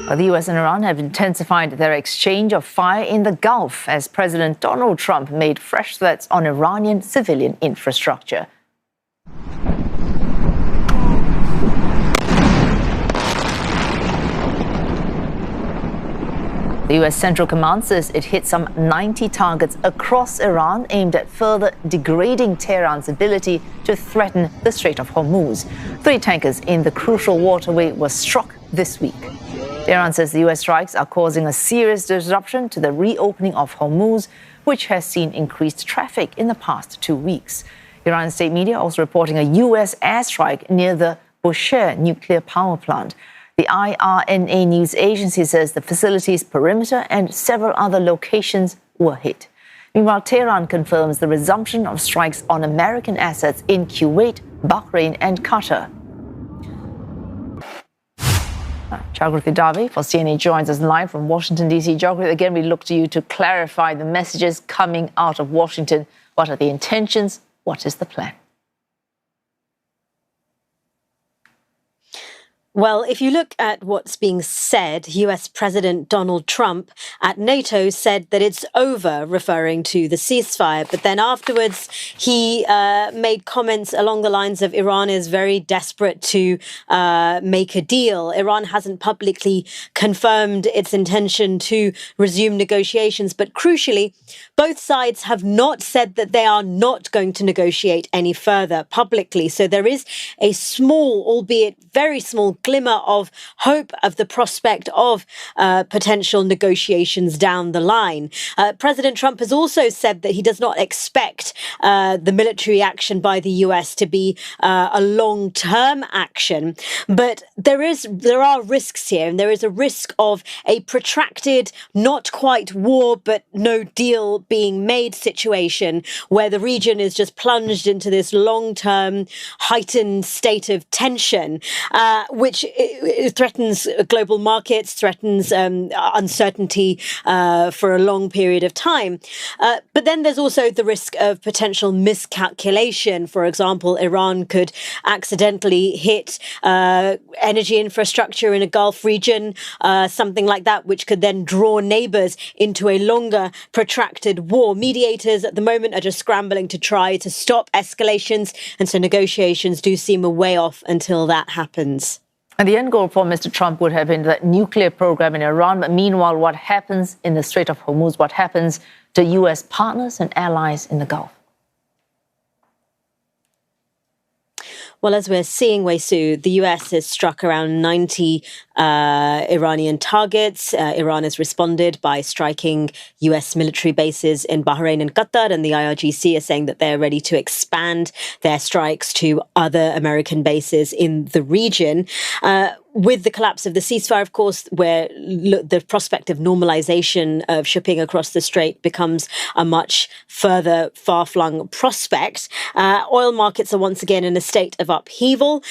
Well, the US and Iran have intensified their exchange of fire in the Gulf as President Donald Trump made fresh threats on Iranian civilian infrastructure. The US Central Command says it hit some 90 targets across Iran aimed at further degrading Tehran's ability to threaten the Strait of Hormuz. 3 tankers in the crucial waterway were struck this week. Tehran says the US strikes are causing a serious disruption to the reopening of Hormuz, which has seen increased traffic in the past 2 weeks. Iran state media also reporting a US airstrike near the Bushehr nuclear power plant. The IRNA news agency says the facility's perimeter and several other locations were hit. Meanwhile, Tehran confirms the resumption of strikes on American assets in Kuwait, Bahrain and Qatar. Jagruti Dave for CNN joins us live from Washington, D.C. Jagruti, again, we look to you to clarify the messages coming out of Washington. What are the intentions? What is the plan? Well, if you look at what's being said, US President Donald Trump at NATO said that it's over, referring to the ceasefire. But then afterwards, he made comments along the lines of Iran is very desperate to make a deal. Iran hasn't publicly confirmed its intention to resume negotiations. But crucially, both sides have not said that they are not going to negotiate any further publicly. So there is a small, albeit very small, glimmer of hope of the prospect of potential negotiations down the line. President Trump has also said that he does not expect the military action by the US to be a long-term action, but there are risks here, and there is a risk of a protracted, not quite war, but no deal being made situation where the region is just plunged into this long-term heightened state of tension, which it threatens global markets, threatens uncertainty for a long period of time. But then there's also the risk of potential miscalculation. For example, Iran could accidentally hit energy infrastructure in a Gulf region, something like that, which could then draw neighbors into a longer, protracted war. Mediators at the moment are just scrambling to try to stop escalations, and so negotiations do seem a way off until that happens. And the end goal for Mr. Trump would have been that nuclear program in Iran. But meanwhile, what happens in the Strait of Hormuz? What happens to U.S. partners and allies in the Gulf? Well, as we're seeing, Wei-Su, the US has struck around 90 Iranian targets. Iran has responded by striking US military bases in Bahrain and Qatar, and the IRGC is saying that they're ready to expand their strikes to other American bases in the region. With the collapse of the ceasefire, of course, where the prospect of normalization of shipping across the strait becomes a much further far-flung prospect. Oil markets are once again in a state of upheaval,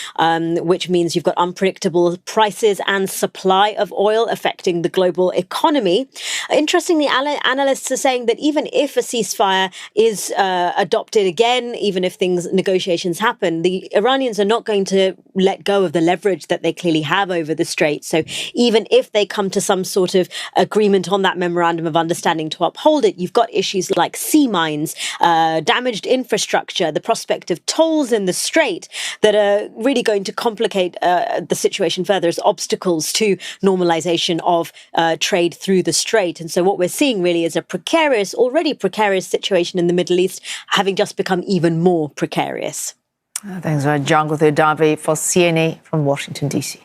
which means you've got unpredictable prices and supply of oil affecting the global economy. Interestingly, analysts are saying that even if a ceasefire is adopted again, even if negotiations happen, the Iranians are not going to let go of the leverage that they clearly have over the strait. So even if they come to some sort of agreement on that memorandum of understanding to uphold it, you've got issues like sea mines, damaged infrastructure, the prospect of tolls in the strait that are really going to complicate the situation further as obstacles to normalization of trade through the strait. And so what we're seeing really is a already precarious situation in the Middle East, having just become even more precarious. Thanks, Jagruti Dave for CNN from Washington, D.C.